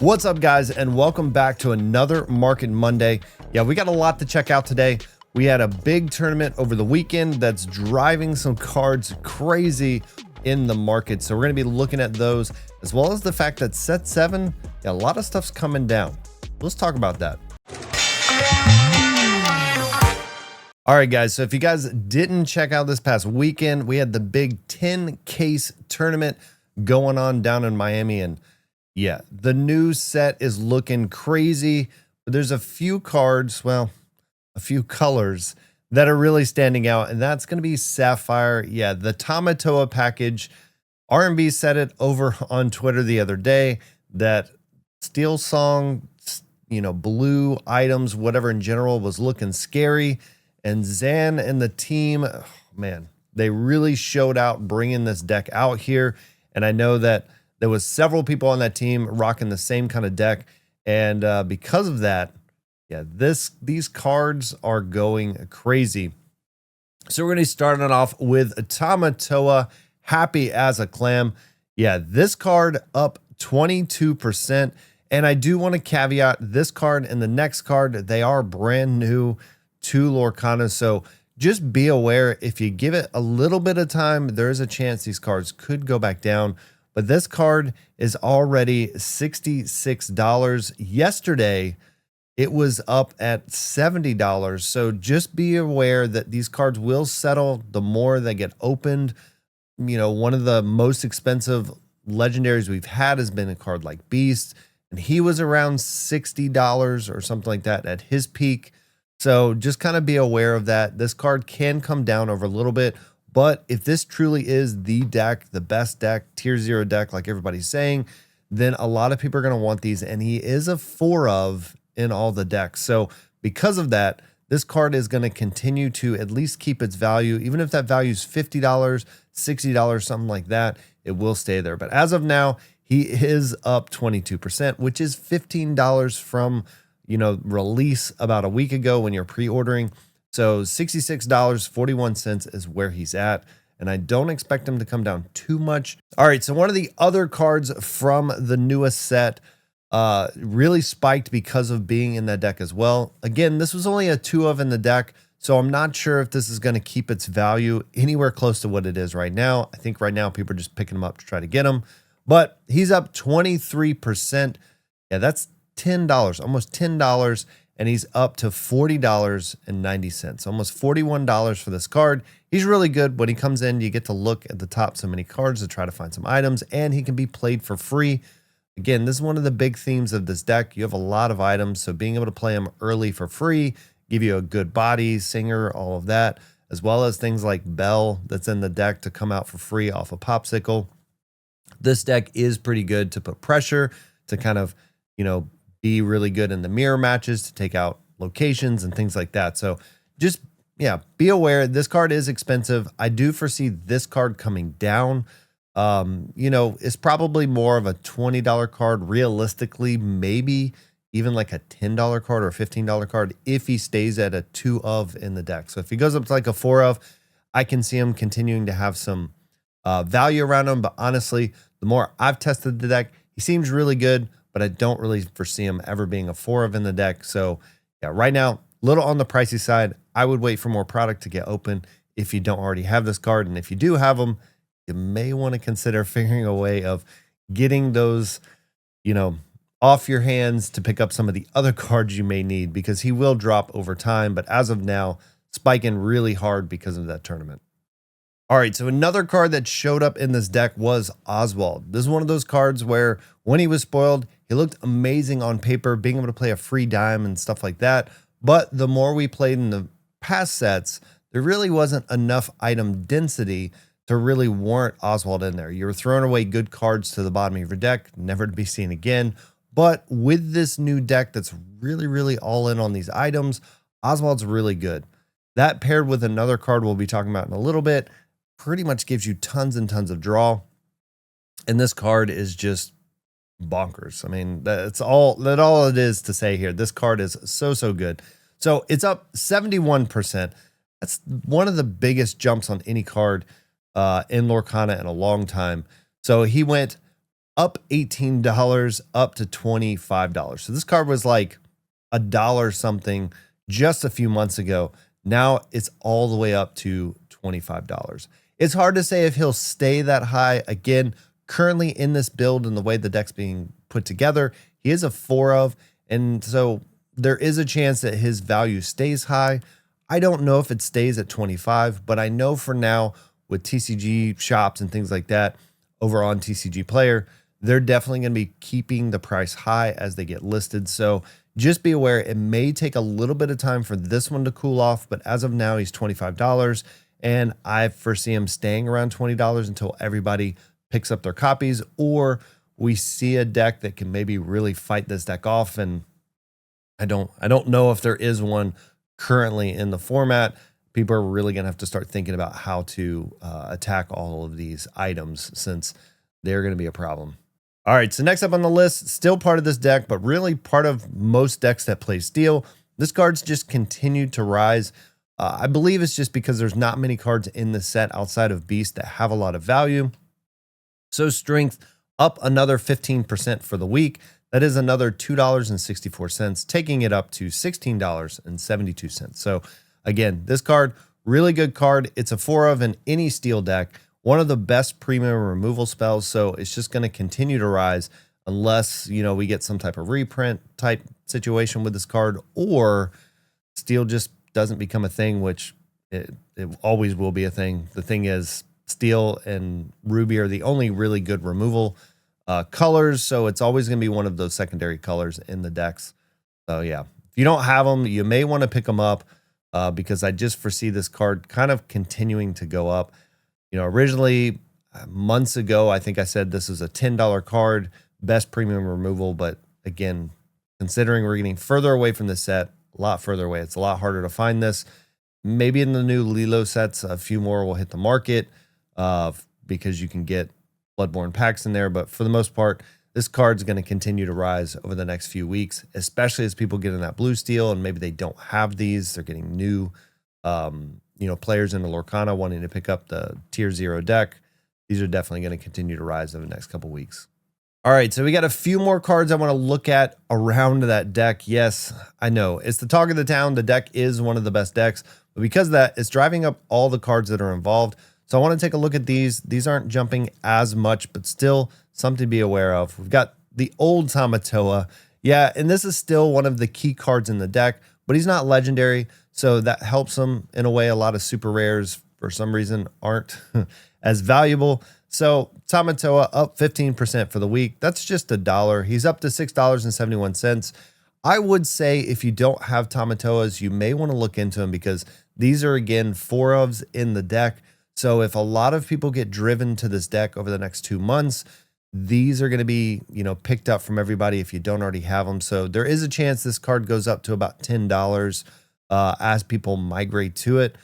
What's up, guys, and welcome back to another Market Monday. Yeah, we got a lot to check out today. We had a big tournament over the weekend that's driving some cards crazy in the market. So we're going to be looking at those, as well as the fact that set 7, yeah, a lot of stuff's coming down. Let's talk about that. All right, guys, so if you guys didn't check out this past weekend, we had the big 10 case tournament going on down in Miami, and yeah, the new set is looking crazy, but there's a few cards, well, a few colors that are really standing out, and that's going to be Sapphire. Yeah, the Tamatoa package. R&B said it over on Twitter the other day that Steel Song, blue items, whatever in general, was looking scary, and Zan and the team, oh, man, they really showed out bringing this deck out here, and I know that there was several people on that team rocking the same kind of deck. And because of that, yeah, these cards are going crazy. So we're going to start it off with Tamatoa, Happy as a Clam. Yeah, this card up 22%. And I do want to caveat this card and the next card, they are brand new to Lorcana. So just be aware, if you give it a little bit of time, there's a chance these cards could go back down. But this card is already $66. Yesterday, it was up at $70. So just be aware that these cards will settle the more they get opened. You know, one of the most expensive legendaries we've had has been a card like Beast, and he was around $60 or something like that at his peak. So just kind of be aware of that. This card can come down over a little bit. But if this truly is the deck, the best deck, tier 0 deck, like everybody's saying, then a lot of people are going to want these. And he is a 4 of in all the decks. So because of that, this card is going to continue to at least keep its value. Even if that value is $50, $60, something like that, it will stay there. But as of now, he is up 22%, which is $15 from, release about a week ago when you're pre-ordering. So $66.41 is where he's at, and I don't expect him to come down too much. All right, so one of the other cards from the newest set really spiked because of being in that deck as well. Again, this was only a 2 of in the deck, so I'm not sure if this is going to keep its value anywhere close to what it is right now. I think right now people are just picking him up to try to get him, but he's up 23%. Yeah, that's $10, almost $10. And he's up to $40.90, almost $41 for this card. He's really good. When he comes in, you get to look at the top so many cards to try to find some items, and he can be played for free. Again, this is one of the big themes of this deck. You have a lot of items, so being able to play them early for free, give you a good body, singer, all of that, as well as things like Bell that's in the deck to come out for free off a Popsicle. This deck is pretty good to put pressure, to kind of, be really good in the mirror matches, to take out locations and things like that. So just, yeah, be aware this card is expensive. I do foresee this card coming down. It's probably more of a $20 card realistically, maybe even like a $10 card or a $15 card if he stays at a 2 of in the deck. So if he goes up to like a 4 of, I can see him continuing to have some value around him. But honestly, the more I've tested the deck, he seems really good, but I don't really foresee him ever being a 4 of in the deck. So yeah, right now, a little on the pricey side. I would wait for more product to get open if you don't already have this card. And if you do have them, you may want to consider figuring a way of getting those, off your hands to pick up some of the other cards you may need, because he will drop over time. But as of now, spiking really hard because of that tournament. All right, so another card that showed up in this deck was Oswald. This is one of those cards where when he was spoiled, he looked amazing on paper, being able to play a free dime and stuff like that. But the more we played in the past sets, there really wasn't enough item density to really warrant Oswald in there. You were throwing away good cards to the bottom of your deck, never to be seen again. But with this new deck that's really, really all in on these items, Oswald's really good. That paired with another card we'll be talking about in a little bit pretty much gives you tons and tons of draw. And this card is just bonkers. I mean, that's all it is to say here. This card is so good. So it's up 71%. That's one of the biggest jumps on any card in Lorcana in a long time. So he went up $18 up to $25. So this card was like a dollar something just a few months ago. Now it's all the way up to $25. It's hard to say if he'll stay that high. Again, currently in this build and the way the deck's being put together, he is a 4 of, and so there is a chance that his value stays high. I don't know if it stays at 25, but I know for now with TCG shops and things like that over on TCG Player, they're definitely going to be keeping the price high as they get listed. So just be aware, it may take a little bit of time for this one to cool off, but as of now, he's $25, and I foresee him staying around $20 until everybody picks up their copies, or we see a deck that can maybe really fight this deck off. And I don't know if there is one currently in the format. People are really going to have to start thinking about how to attack all of these items, since they're going to be a problem. All right, so next up on the list, still part of this deck, but really part of most decks that play Steel. This card's just continued to rise. I believe it's just because there's not many cards in the set outside of Beast that have a lot of value. So Strength up another 15% for the week. That is another $2.64, taking it up to $16.72. So again, this card, really good card. It's a 4 of in any Steel deck. One of the best premium removal spells, so it's just going to continue to rise unless, you know, we get some type of reprint type situation with this card, or Steel just doesn't become a thing, which it always will be a thing. The thing is, Steel and Ruby are the only really good removal colors, so it's always going to be one of those secondary colors in the decks. So yeah, if you don't have them, you may want to pick them up because I just foresee this card kind of continuing to go up. You know, originally months ago, I think I said this is a $10 card, best premium removal. But again, considering we're getting further away from the set, a lot further away, it's a lot harder to find this. Maybe in the new Lilo sets, a few more will hit the market because you can get Bloodborne packs in there. But for the most part, this card's going to continue to rise over the next few weeks, especially as people get in that blue Steel and maybe they don't have these. They're getting new players into Lorcana wanting to pick up the tier 0 deck. These are definitely going to continue to rise over the next couple weeks. All right, so we got a few more cards I want to look at around that deck. Yes, I know it's the talk of the town. The deck is one of the best decks, but because of that, it's driving up all the cards that are involved. So I want to take a look at these. These aren't jumping as much, but still something to be aware of. We've got the old Tamatoa. Yeah, and this is still one of the key cards in the deck, but he's not legendary, so that helps him in a way. A lot of super rares, for some reason, aren't as valuable. So Tamatoa up 15% for the week. That's just $1. He's up to $6.71. I would say if you don't have Tamatoas, you may want to look into them because these are, again, 4 ofs in the deck. So if a lot of people get driven to this deck over the next 2 months, these are going to be, picked up from everybody if you don't already have them. So there is a chance this card goes up to about $10 as people migrate to it.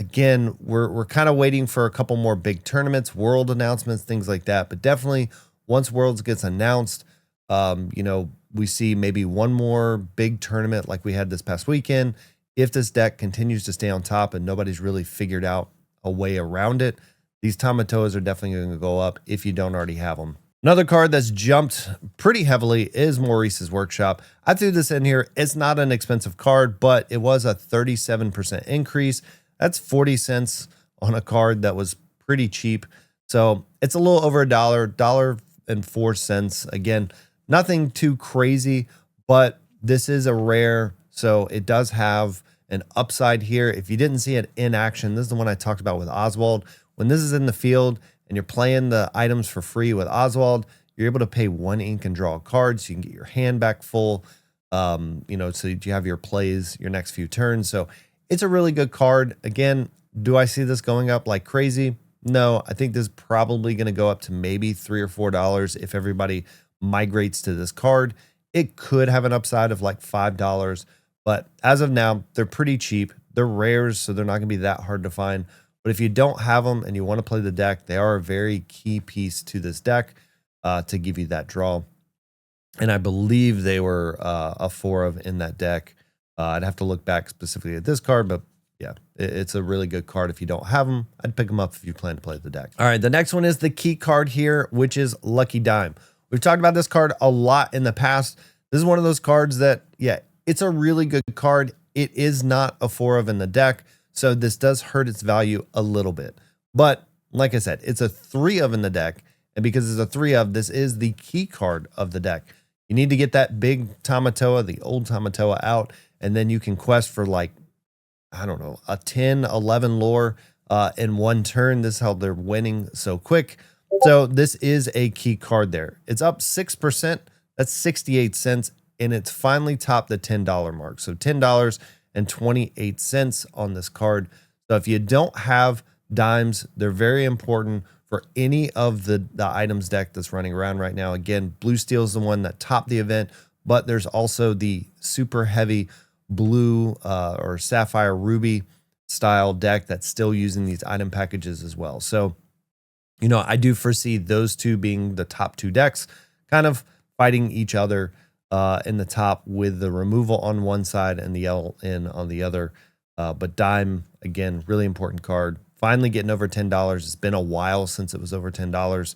Again, we're kind of waiting for a couple more big tournaments, world announcements, things like that. But definitely once Worlds gets announced, we see maybe one more big tournament like we had this past weekend. If this deck continues to stay on top and nobody's really figured out a way around it, these Tamatoas are definitely going to go up if you don't already have them. Another card that's jumped pretty heavily is Maurice's Workshop. I threw this in here. It's not an expensive card, but it was a 37% increase. That's 40 cents on a card that was pretty cheap. So it's a little over $1.04. Again, nothing too crazy, but this is a rare, so it does have an upside here. If you didn't see it in action, this is the one I talked about with Oswald. When this is in the field and you're playing the items for free with Oswald, you're able to pay 1 ink and draw a card so you can get your hand back full, so that you have your plays your next few turns. So it's a really good card. Again, do I see this going up like crazy? No, I think this is probably going to go up to maybe $3 or $4 if everybody migrates to this card. It could have an upside of like $5, but as of now, they're pretty cheap. They're rares, so they're not going to be that hard to find. But if you don't have them and you want to play the deck, they are a very key piece to this deck to give you that draw. And I believe they were a 4 of in that deck. I'd have to look back specifically at this card, but yeah, it's a really good card. If you don't have them, I'd pick them up if you plan to play the deck. All right, the next one is the key card here, which is Lucky Dime. We've talked about this card a lot in the past. This is one of those cards that, yeah, it's a really good card. It is not a 4 of in the deck, so this does hurt its value a little bit. But like I said, it's a 3 of in the deck, and because it's a 3 of, this is the key card of the deck. You need to get that big Tamatoa, the old Tamatoa out, and then you can quest for like, I don't know, a 10, 11 lore in one turn. This is how they're winning so quick. So this is a key card there. It's up 6%. That's 68 cents. And it's finally topped the $10 mark. So $10.28 on this card. So if you don't have dimes, they're very important for any of the items deck that's running around right now. Again, Blue Steel is the one that topped the event, but there's also the super heavy blue or sapphire ruby style deck that's still using these item packages as well. So, you know, I do foresee those two being the top 2 decks, kind of fighting each other in the top, with the removal on one side and the LN on the other. But Dime, again, really important card. Finally getting over $10. It's been a while since it was over $10.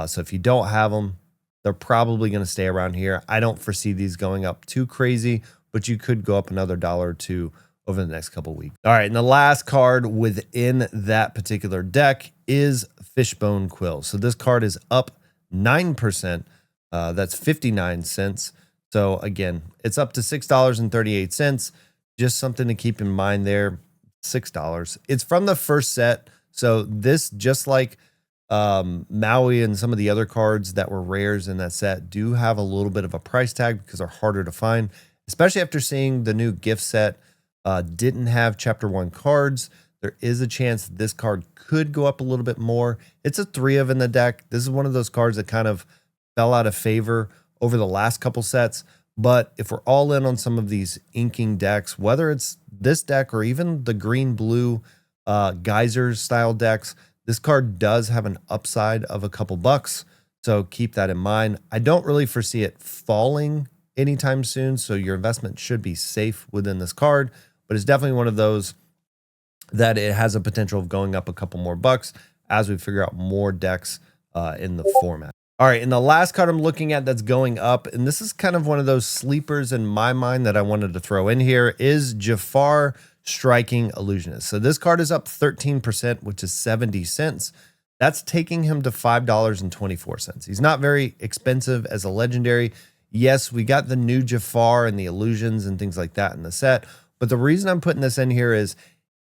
So if you don't have them, they're probably going to stay around here. I don't foresee these going up too crazy, but you could go up another $1 or $2 over the next couple weeks. All right, and the last card within that particular deck is Fishbone Quill. So this card is up 9%. That's 59 cents. So again, it's up to $6.38. Just something to keep in mind there. $6. It's from the first set. So this, just like Maui and some of the other cards that were rares in that set, do have a little bit of a price tag because they're harder to find, especially after seeing the new gift set didn't have chapter 1 cards. There is a chance this card could go up a little bit more. It's a 3 of in the deck. This is one of those cards that kind of fell out of favor over the last couple sets. But if we're all in on some of these inking decks, whether it's this deck or even the green-blue Geysers style decks, this card does have an upside of a couple bucks. So keep that in mind. I don't really foresee it falling anytime soon, so your investment should be safe within this card. But it's definitely one of those that it has a potential of going up a couple more bucks as we figure out more decks in the format. All right, and the last card I'm looking at that's going up, and this is kind of one of those sleepers in my mind that I wanted to throw in here, is Jafar Striking Illusionist. So this card is up 13%, which is 70 cents. That's taking him to $5.24. He's not very expensive as a legendary. Yes, we got the new Jafar and the illusions and things like that in the set. But the reason I'm putting this in here is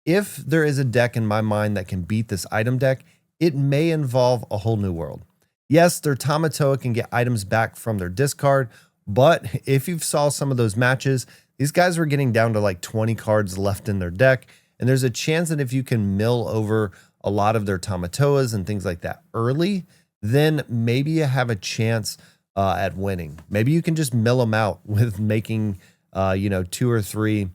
if there is a deck in my mind that can beat this item deck, it may involve a whole new world. Yes, their Tamatoa can get items back from their discard, but if you saw some of those matches, these guys were getting down to like 20 cards left in their deck, and there's a chance that if you can mill over a lot of their Tamatoas and things like that early, then maybe you have a chance at winning. Maybe you can just mill them out with making, 2 or 3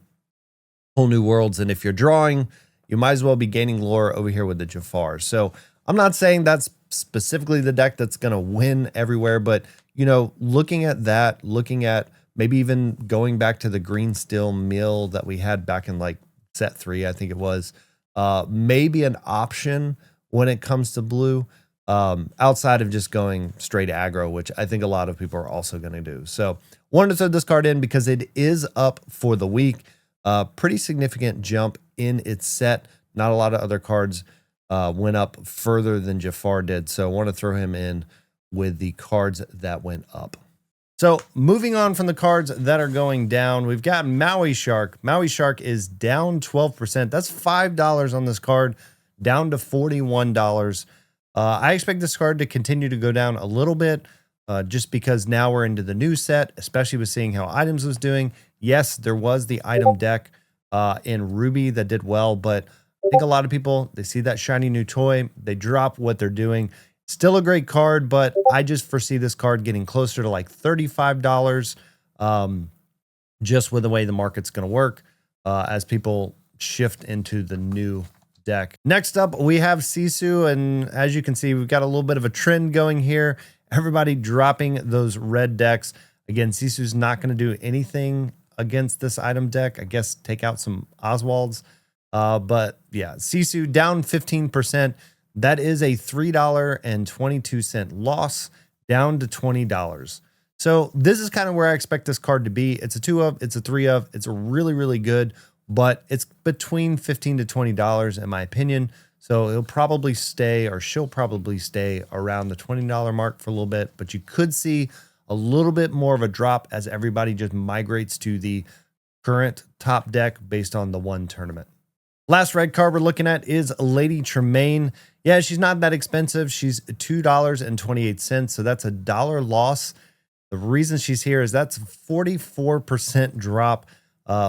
whole new worlds, and if you're drawing, you might as well be gaining lore over here with the Jafar. So I'm not saying that's specifically the deck that's going to win everywhere, but, looking at that, looking at maybe even going back to the green steel mill that we had back in like set 3, I think it was, maybe an option when it comes to blue, outside of just going straight aggro, which I think a lot of people are also going to do. So wanted to throw this card in because it is up for the week. Pretty significant jump in its set. Not a lot of other cards went up further than Jafar did. So I want to throw him in with the cards that went up. So moving on from the cards that are going down, we've got Maui Shark. Maui Shark is down 12%. That's $5 on this card, down to $41. I expect this card to continue to go down a little bit just because now we're into the new set, especially with seeing how items was doing. Yes, there was the item deck in Ruby that did well, but I think a lot of people, they see that shiny new toy, they drop what they're doing. Still a great card, but I just foresee this card getting closer to like $35 just with the way the market's going to work as people shift into the new deck. Next up, we have Sisu, and as you can see, we've got a little bit of a trend going here. Everybody dropping those red decks. Again, Sisu's not going to do anything against this item deck. I guess take out some Oswalds. But yeah, Sisu down 15%. That is a $3.22 loss, down to $20. So this is kind of where I expect this card to be. It's a 2 of, it's a 3 of, it's a really, really good, but it's between $15 to $20 in my opinion. So it'll probably stay, or she'll probably stay around the $20 mark for a little bit, but you could see a little bit more of a drop as everybody just migrates to the current top deck based on the one tournament. Last red card we're looking at is Lady Tremaine. Yeah, she's not that expensive. She's $2.28, so that's $1 loss. The reason she's here is that's 44% drop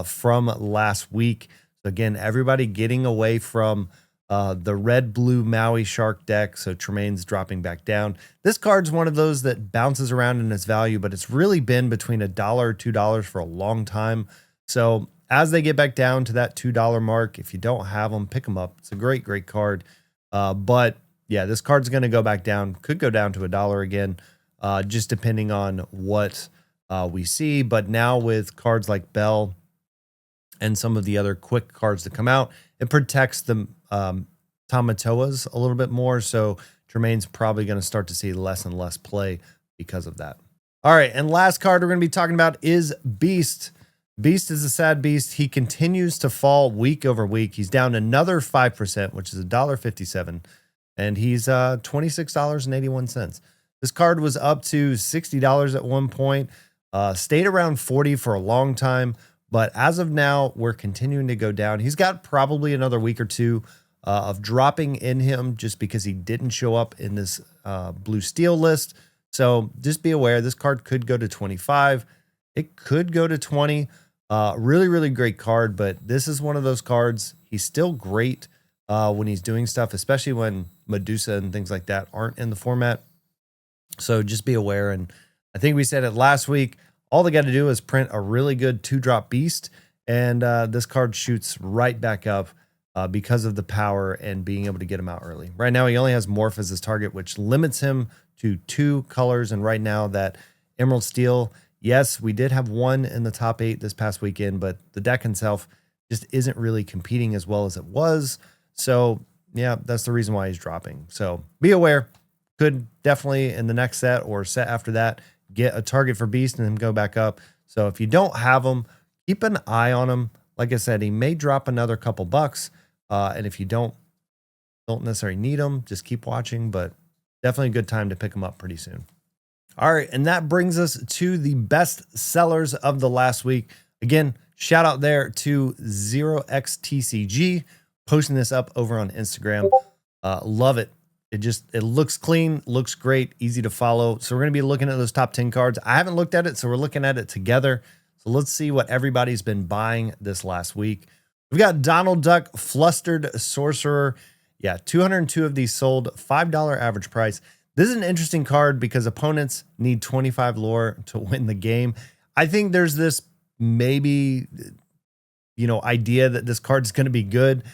from last week. So again, everybody getting away from the red-blue Maui Shark deck, so Tremaine's dropping back down. This card's one of those that bounces around in its value, but it's really been between $1 or $2 for a long time. So as they get back down to that $2 mark, if you don't have them, pick them up. It's a great, great card. But yeah, this card's going to go back down. Could go down to $1 again, just depending on what we see. But now with cards like Bell and some of the other quick cards that come out, it protects the Tamatoas a little bit more. So Tremaine's probably going to start to see less and less play because of that. All right, and last card we're going to be talking about is Beast. Beast is a sad beast. He continues to fall week over week. He's down another 5%, which is $1.57, and he's $26.81. This card was up to $60 at one point, stayed around 40 for a long time, but as of now, we're continuing to go down. He's got probably another week or two of dropping in him just because he didn't show up in this blue steel list. So just be aware, this card could go to 25. It could go to 20. Really, really great card, but this is one of those cards. He's still great when he's doing stuff, especially when Medusa and things like that aren't in the format. So just be aware. And I think we said it last week. All they got to do is print a really good 2-drop Beast, and this card shoots right back up because of the power and being able to get him out early. Right now, he only has Morph as his target, which limits him to 2 colors. And right now, that Emerald Steel, yes, we did have one in the top 8 this past weekend, but the deck itself just isn't really competing as well as it was. So yeah, that's the reason why he's dropping. So be aware. Could definitely in the next set or set after that get a target for Beast and then go back up. So if you don't have him, keep an eye on him. Like I said, he may drop another couple bucks. And if you don't necessarily need him, just keep watching, but definitely a good time to pick him up pretty soon. All right, and that brings us to the best sellers of the last week. Again, shout out there to 0xTCG, posting this up over on Instagram. Love it. It looks clean, looks great, easy to follow. So we're going to be looking at those top 10 cards. I haven't looked at it, so we're looking at it together. So let's see what everybody's been buying this last week. We've got Donald Duck, Flustered Sorcerer. Yeah, 202 of these sold, $5 average price. This is an interesting card because opponents need 25 lore to win the game. I think there's this maybe, idea that this card is going to be good.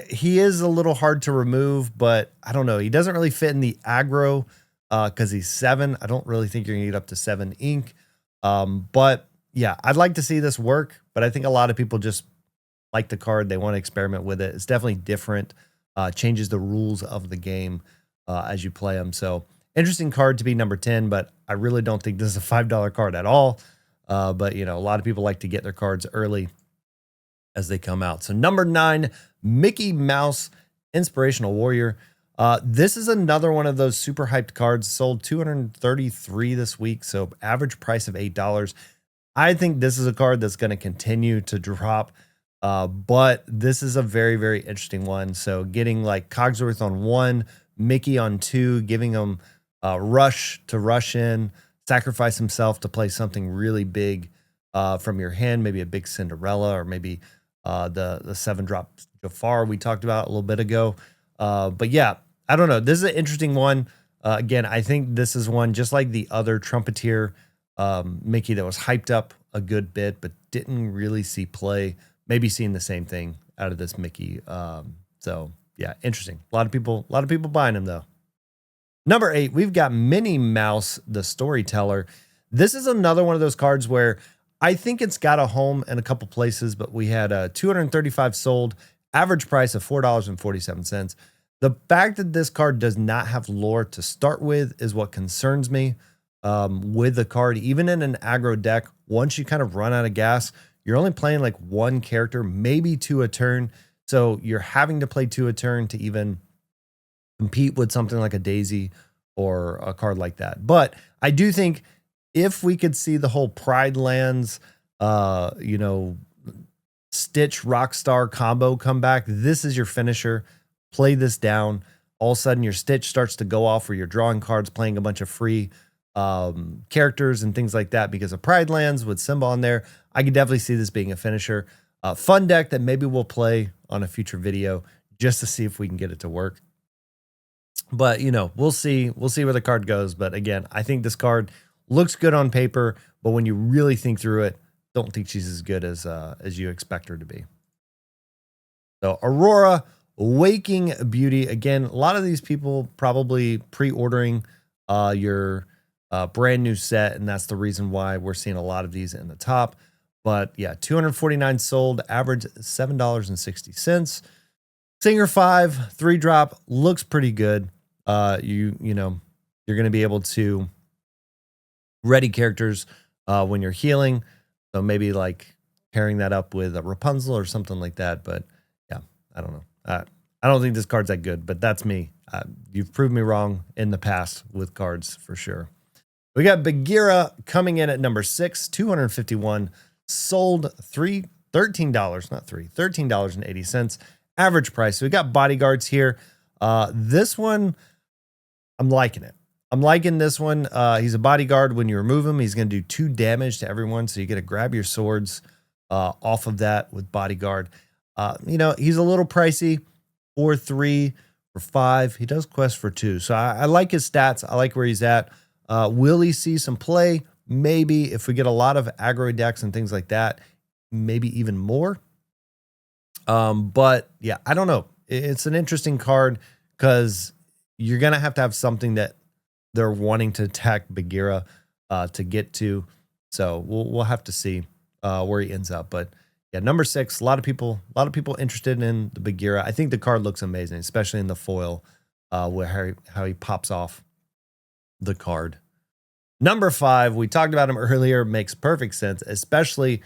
He is a little hard to remove, but I don't know. He doesn't really fit in the aggro because he's 7. I don't really think you're going to get up to 7 ink. But yeah, I'd like to see this work, but I think a lot of people just like the card. They want to experiment with it. It's definitely different. Changes the rules of the game as you play them. So interesting card to be number 10, but I really don't think this is a $5 card at all. But a lot of people like to get their cards early as they come out. So number 9, Mickey Mouse, Inspirational Warrior. This is another one of those super hyped cards, sold 233 this week. So average price of $8. I think this is a card that's going to continue to drop. But this is a very, very interesting one. So getting like Cogsworth on 1, Mickey on 2, giving him rush to rush in, sacrifice himself to play something really big from your hand, maybe a big Cinderella, or maybe the 7-drop Jafar we talked about a little bit ago. But yeah, I don't know. This is an interesting one. Again, I think this is one just like the other Trumpeteer Mickey that was hyped up a good bit, but didn't really see play. Maybe seeing the same thing out of this Mickey. So yeah, interesting. A lot of people buying him though. Number 8, we've got Minnie Mouse, the Storyteller. This is another one of those cards where I think it's got a home in a couple places, but we had 235 sold, Average price of $4.47. The fact that this card does not have lore to start with is what concerns me with the card. Even in an aggro deck, once you kind of run out of gas, you're only playing like one character, maybe two a turn. So you're having to play two a turn to even compete with something like a Daisy or a card like that. But I do think if we could see the whole Pride Lands, Stitch Rockstar combo come back, this is your finisher. Play this down. All of a sudden your Stitch starts to go off where you're drawing cards, playing a bunch of free characters and things like that because of Pride Lands with Simba on there. I could definitely see this being a finisher. Fun deck that maybe we'll play on a future video just to see if we can get it to work. But, we'll see. We'll see where the card goes. But again, I think this card looks good on paper, but when you really think through it, don't think she's as good as you expect her to be. So Aurora, Waking Beauty. Again, a lot of these people probably pre-ordering your brand new set, and that's the reason why we're seeing a lot of these in the top. But yeah, 249 sold, average $7.60. Singer 5, 3-drop, looks pretty good. You're going to be able to ready characters when you're healing. So maybe like pairing that up with a Rapunzel or something like that. But yeah, I don't know. I don't think this card's that good, but that's me. You've proved me wrong in the past with cards for sure. We got Bagheera coming in at number 6, 251, sold $13.80. Average price. So we got bodyguards here. This one, I'm liking it. I'm liking this one. He's a bodyguard. When you remove him, he's going to do 2 damage to everyone. So you get to grab your swords off of that with bodyguard. He's a little pricey. 4-3 for 5. He does quest for 2. So I like his stats. I like where he's at. Will he see some play? Maybe if we get a lot of aggro decks and things like that, maybe even more. But yeah, I don't know. It's an interesting card because you're going to have something that they're wanting to attack Bagheera to get to. So we'll have to see where he ends up. But yeah, number 6, a lot of people interested in the Bagheera. I think the card looks amazing, especially in the foil, where how he pops off the card. Number 5, we talked about him earlier, makes perfect sense, especially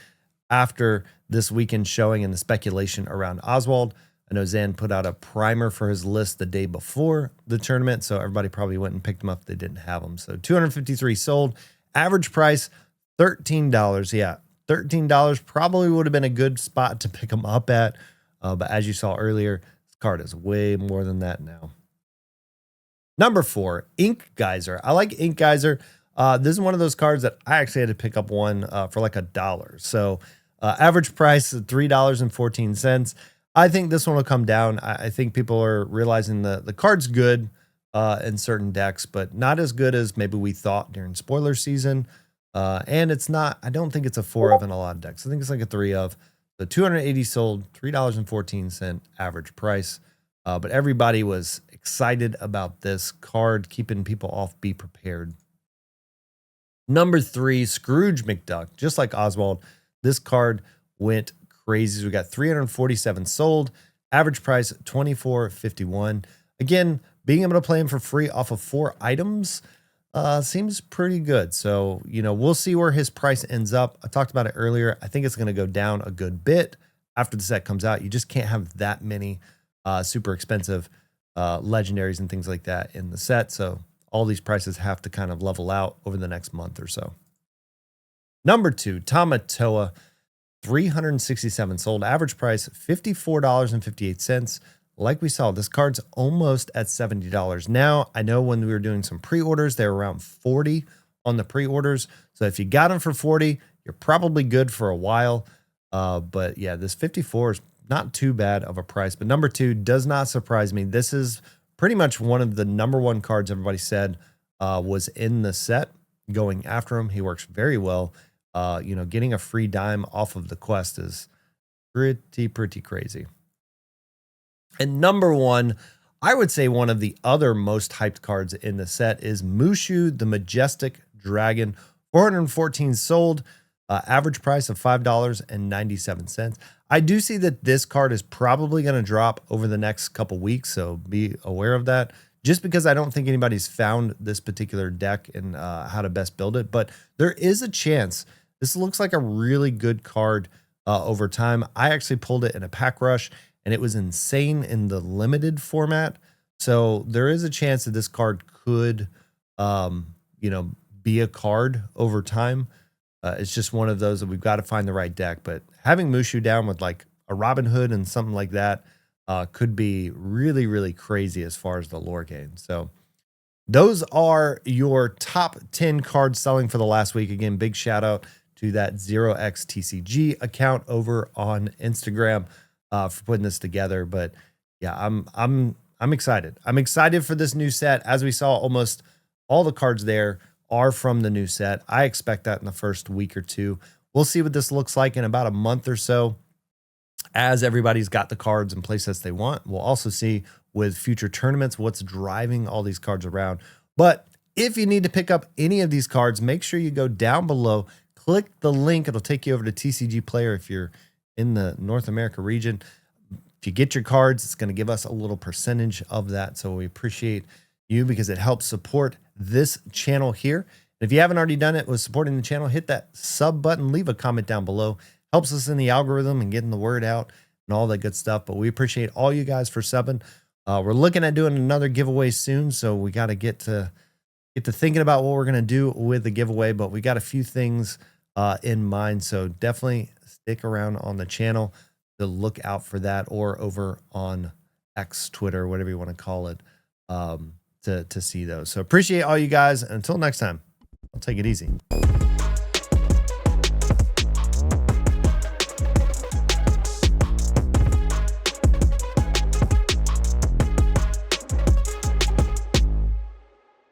after this weekend showing and the speculation around Oswald. I know Zan put out a primer for his list the day before the tournament, so everybody probably went and picked him up if they didn't have him. So 253 sold, average price $13. Yeah, $13 probably would have been a good spot to pick him up at, but as you saw earlier, this card is way more than that now. Number 4, Ink Geyser. I like Ink Geyser. This is one of those cards that I actually had to pick up one for like $1. So average price is $3.14. I think this one will come down. I think people are realizing the card's good in certain decks, but not as good as maybe we thought during spoiler season. And it's not, I don't think it's a 4 of in a lot of decks. I think it's like a 3 of. So 280 sold, $3.14 average price. But everybody was excited about this card, keeping people off Be Prepared. Number 3, Scrooge McDuck. Just like Oswald, this card went crazy. So we got 347 sold, average price $24.51. Again, being able to play him for free off of 4 items seems pretty good. So, we'll see where his price ends up. I talked about it earlier. I think it's going to go down a good bit after the set comes out. You just can't have that many super expensive legendaries and things like that in the set. So all these prices have to kind of level out over the next month or so. Number 2, Tamatoa, 367 sold, average price $54.58. Like we saw, this card's almost at $70 now. I know when we were doing some pre-orders, they were around 40 on the pre-orders. So if you got them for 40, you're probably good for a while. But yeah, this 54 is not too bad of a price. But number 2 does not surprise me. This is pretty much one of the number 1 cards everybody said was in the set. Going after him, he works very well. Getting a free dime off of the quest is pretty crazy. And number 1, I would say one of the other most hyped cards in the set is Mushu, the Majestic Dragon. 414 sold. Average price of $5.97. I do see that this card is probably going to drop over the next couple weeks, so be aware of that. Just because I don't think anybody's found this particular deck and how to best build it, but there is a chance. This looks like a really good card over time. I actually pulled it in a pack rush, and it was insane in the limited format. So there is a chance that this card could, be a card over time. It's just one of those that we've got to find the right deck. But having Mushu down with like a Robin Hood and something like that could be really, really crazy as far as the lore game. So those are your top 10 cards selling for the last week. Again, big shout out to that 0xTCG account over on Instagram for putting this together. But yeah, I'm excited. I'm excited for this new set. As we saw, almost all the cards there are from the new set. I expect that in the first week or two. We'll see what this looks like in about a month or so as everybody's got the cards and playsets they want. We'll also see with future tournaments what's driving all these cards around. But if you need to pick up any of these cards, make sure you go down below, click the link. It'll take you over to TCG Player if you're in the North America region. If you get your cards, it's going to give us a little percentage of that. So we appreciate you because it helps support this channel here. And if you haven't already done it with supporting the channel, hit that sub button, leave a comment down below. Helps us in the algorithm and getting the word out and all that good stuff. But we appreciate all you guys for subbing. We're looking at doing another giveaway soon, so we got to get to thinking about what we're going to do with the giveaway. But we got a few things in mind, so definitely stick around on the channel to look out for that, or over on X, Twitter, whatever you want to call it, to see those. So appreciate all you guys. And until next time, I'll take it easy.